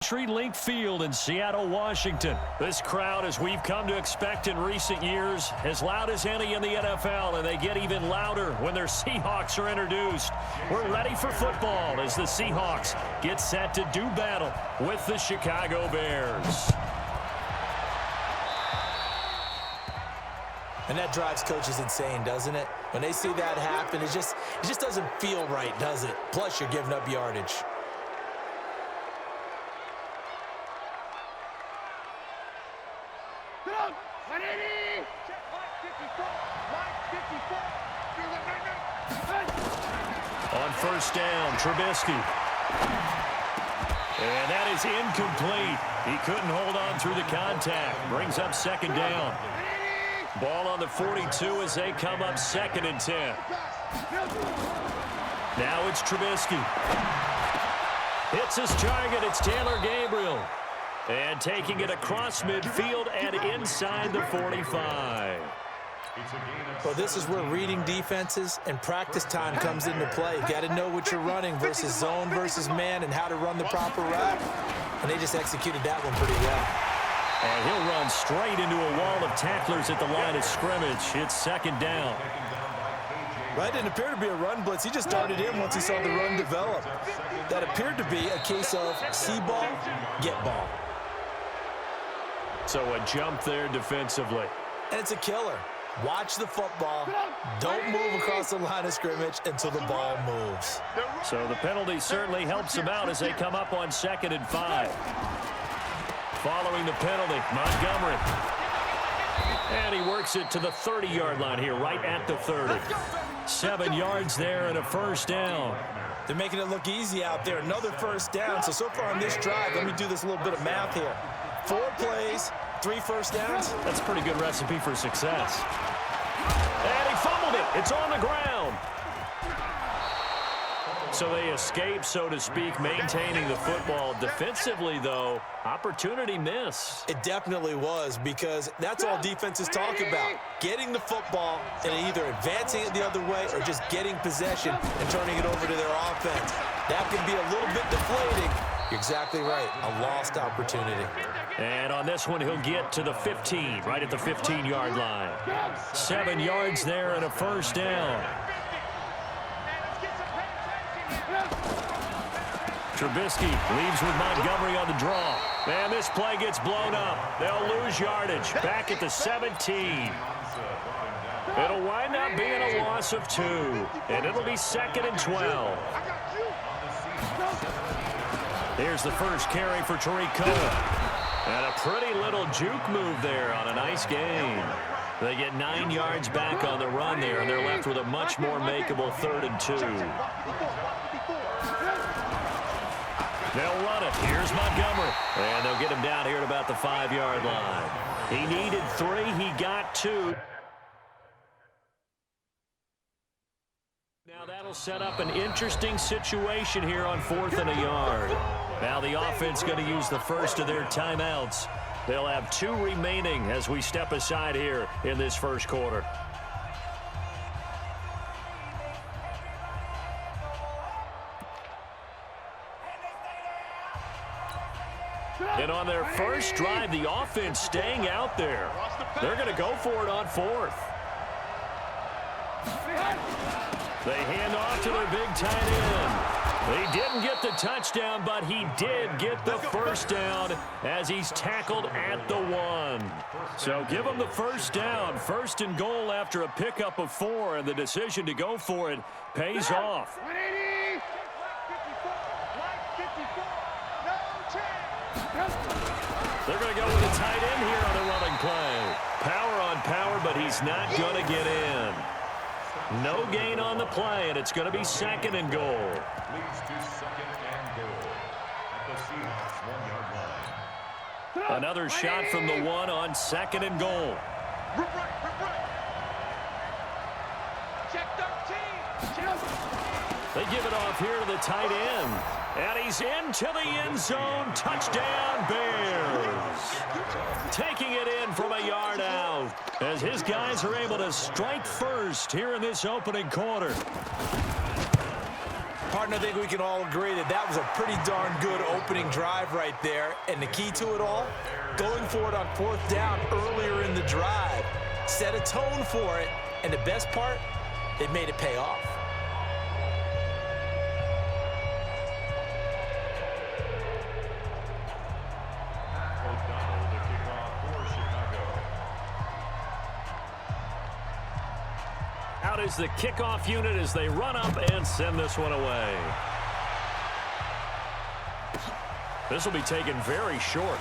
Link Field in Seattle, Washington. This crowd, as we've come to expect in recent years, as loud as any in the NFL, and they get even louder when their Seahawks are introduced. We're ready for football as the Seahawks get set to do battle with the Chicago Bears. And that drives coaches insane, doesn't it? When they see that happen, it just doesn't feel right, does it? Plus, you're giving up yardage. On first down, Trubisky. And that is incomplete. He couldn't hold on through the contact. Brings up second down. Ball on the 42 as they come up 2nd and 10. Now it's Trubisky. Hits his target. It's Taylor Gabriel. And taking it across midfield and inside the 45. Well, this is where reading defenses and practice time comes into play. You got to know what you're running versus zone versus man and how to run the proper route. And they just executed that one pretty well. And he'll run straight into a wall of tacklers at the line of scrimmage. It's 2nd down. Right, didn't appear to be a run blitz. He just darted in once he saw the run develop. That appeared to be a case of see ball, get ball. So a jump there defensively. And it's a killer. Watch the football. Don't move across the line of scrimmage until the ball moves. So the penalty certainly helps them out as they come up on 2nd and 5. Following the penalty, Montgomery. And he works it to the 30-yard line here, right at the 30. 7 yards there and a first down. They're making it look easy out there. Another first down. So far on this drive, let me do this little bit of math here. 4 plays, 3 first downs. That's a pretty good recipe for success. And he fumbled it. It's on the ground. So they escape, so to speak, maintaining the football. Defensively, though, opportunity miss. It definitely was, because that's all defenses talk about. Getting the football and either advancing it the other way or just getting possession and turning it over to their offense. That can be a little bit deflating. You're exactly right. A lost opportunity. And on this one, he'll get to the 15, right at the 15-yard line. 7 yards there and a first down. Trubisky leaves with Montgomery on the draw. And this play gets blown up. They'll lose yardage. Back at the 17. It'll wind up being a loss of 2. And it'll be 2nd and 12. Here's the first carry for Tariq Cohen. And a pretty little juke move there on a nice gain. They get 9 yards back on the run there, and they're left with a much more makeable 3rd and 2. They'll run it. Here's Montgomery. And they'll get him down here at about the 5-yard line. He needed 3. He got 2. Now that'll set up an interesting situation here on 4th and a yard. Now the offense going to use the first of their timeouts. They'll have 2 remaining as we step aside here in this first quarter. And on their first drive, the offense staying out there. They're going to go for it on 4th. They hand off to their big tight end. He didn't get the touchdown, but he did get the first down as he's tackled at the 1. So give him the first down. 1st and goal after a pickup of 4, and the decision to go for it pays off. They're going to go with a tight end here on a running play. Power on power, but he's not going to get in. No gain on the play, and it's going to be 2nd and goal. Leads to 2nd and goal at the Seahawks 1-yard line. Another shot from the 1 on 2nd and goal. They give it off here to the tight end. And he's into the end zone. Touchdown, Bears. Taking it in from a yard out as his guys are able to strike first here in this opening quarter. Partner, I think we can all agree that that was a pretty darn good opening drive right there. And the key to it all, going for it on 4th down earlier in the drive. Set a tone for it, and the best part, they made it pay off. Out is the kickoff unit as they run up and send this one away. This will be taken very short.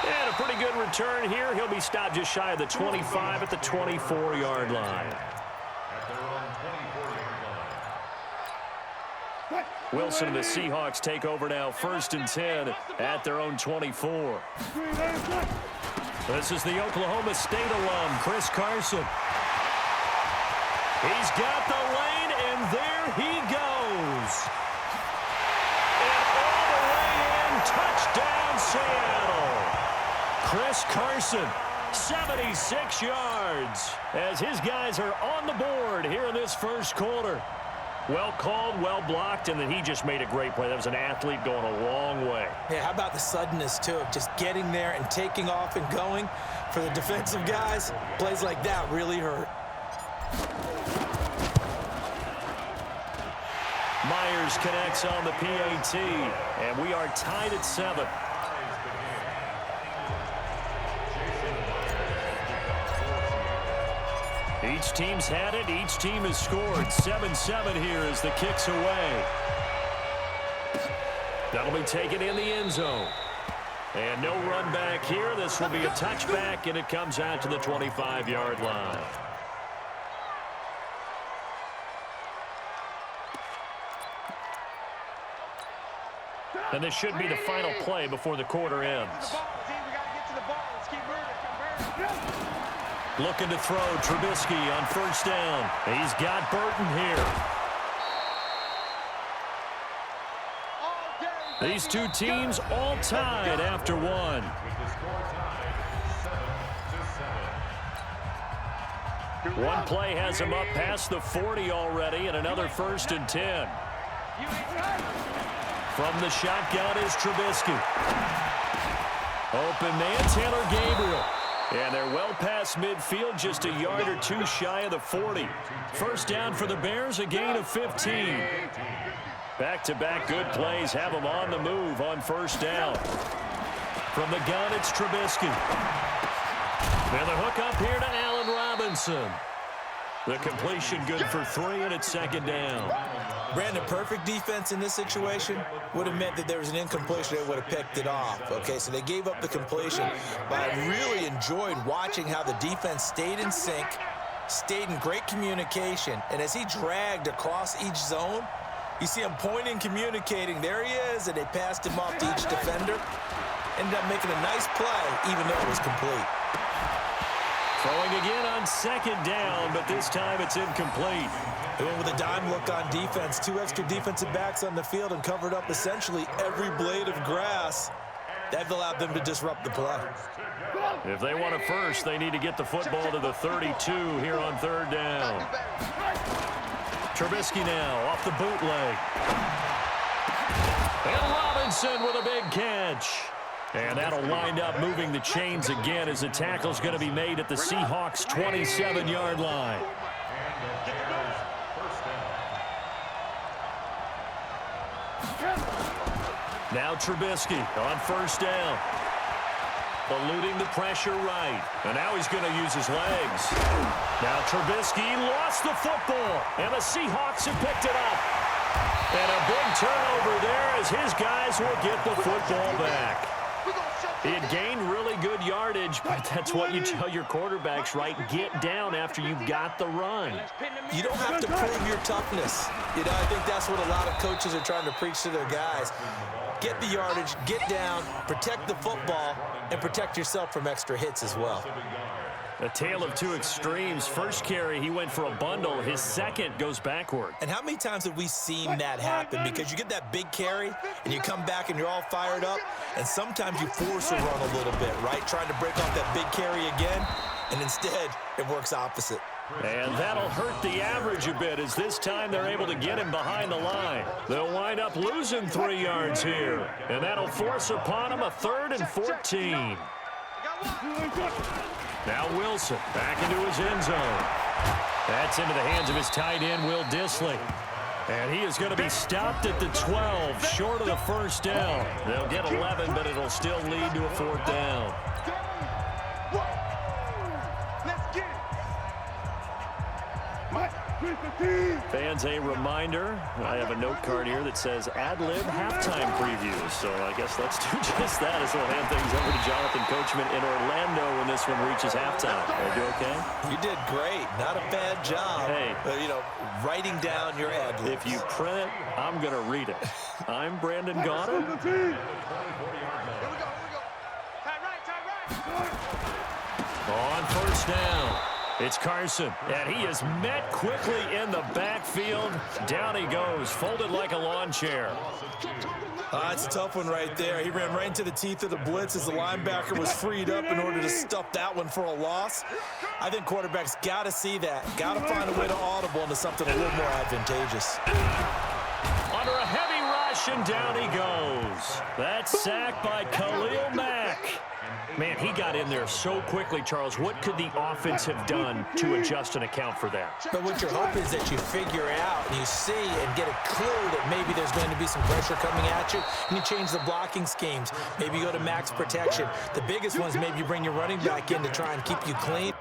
And a pretty good return here. He'll be stopped just shy of the 25 at the 24-yard line. Wilson and the Seahawks take over now, 1st and 10 at their own 24. This is the Oklahoma State alum, Chris Carson. He's got the lane, and there he goes. And all the way in, touchdown Seattle. Chris Carson, 76 yards, as his guys are on the board here in this first quarter. Well called, well blocked, and then he just made a great play. That was an athlete going a long way. Yeah, how about the suddenness, too, of just getting there and taking off and going? For the defensive guys, plays like that really hurt. Myers connects on the PAT, and we are tied at 7. Each team's had it. Each team has scored. 7-7 here as the kick's away. That'll be taken in the end zone. And no run back here. This will be a touchback, and it comes out to the 25-yard line. And this should be the final play before the quarter ends. Looking to throw, Trubisky on 1st down. He's got Burton here. These two teams all tied after one. One play has him up past the 40 already, and another 1st and 10. From the shotgun is Trubisky. Open man, Taylor Gabriel. And they're well past midfield, just a yard or two shy of the 40. 1st down for the Bears, a gain of 15. Back-to-back good plays have them on the move on 1st down. From the gun, it's Trubisky. And the hook up here to Allen Robinson. The completion good for 3, and it's 2nd down. Brandon, perfect defense in this situation would have meant that there was an incompletion that would have picked it off. Okay, so they gave up the completion, but I really enjoyed watching how the defense stayed in sync, stayed in great communication, and as he dragged across each zone, you see him pointing, communicating. There he is, and they passed him off to each defender. Ended up making a nice play, even though it was complete. Throwing again on 2nd down, but this time it's incomplete. They went with a dime look on defense. 2 extra defensive backs on the field and covered up essentially every blade of grass. That allowed them to disrupt the play. If they want a first, they need to get the football to the 32 here on 3rd down. Trubisky now off the bootleg. And Robinson with a big catch. And that'll wind up moving the chains again as the tackle's going to be made at the Seahawks' 27-yard line. Now Trubisky on 1st down. Eluding the pressure right. And now he's going to use his legs. Now Trubisky lost the football. And the Seahawks have picked it up. And a big turnover there as his guys will get the football back. He had gained really good yardage, but that's what you tell your quarterbacks, right? Get down after you've got the run. You don't have to prove your toughness. You know, I think that's what a lot of coaches are trying to preach to their guys. Get the yardage, get down, protect the football, and protect yourself from extra hits as well. A tale of two extremes. First carry, he went for a bundle. His second goes backward. And how many times have we seen that happen? Because you get that big carry, and you come back and you're all fired up, and sometimes you force a run a little bit, right? Trying to break off that big carry again, and instead, it works opposite. And that'll hurt the average a bit as this time they're able to get him behind the line. They'll wind up losing 3 yards here. And that'll force upon him a 3rd and 14. Now Wilson back into his end zone. That's into the hands of his tight end, Will Dissly. And he is going to be stopped at the 12, short of the first down. They'll get 11, but it'll still lead to a 4th down. Fans, a reminder, I have a note card here that says ad-lib halftime previews. So I guess let's do just that as we'll hand things over to Jonathan Coachman in Orlando when this one reaches halftime. Are you okay? You did great. Not a bad job. Hey. Writing down your ad-libs. If you print it, I'm going to read it. I'm Brandon Gaudin. On first down. It's Carson, and he is met quickly in the backfield. Down he goes, folded like a lawn chair. It's a tough one right there. He ran right into the teeth of the blitz as the linebacker was freed up in order to stuff that one for a loss. I think quarterbacks got to see that. Got to find a way to audible into something a little more advantageous. Under a heavy rush, and down he goes. That's sacked by Khalil Mack. Man, he got in there so quickly, Charles. What could the offense have done to adjust and account for that? But what your hope is that you figure out and you see and get a clue that maybe there's going to be some pressure coming at you, and you change the blocking schemes. Maybe you go to max protection. The biggest one is maybe you bring your running back in to try and keep you clean.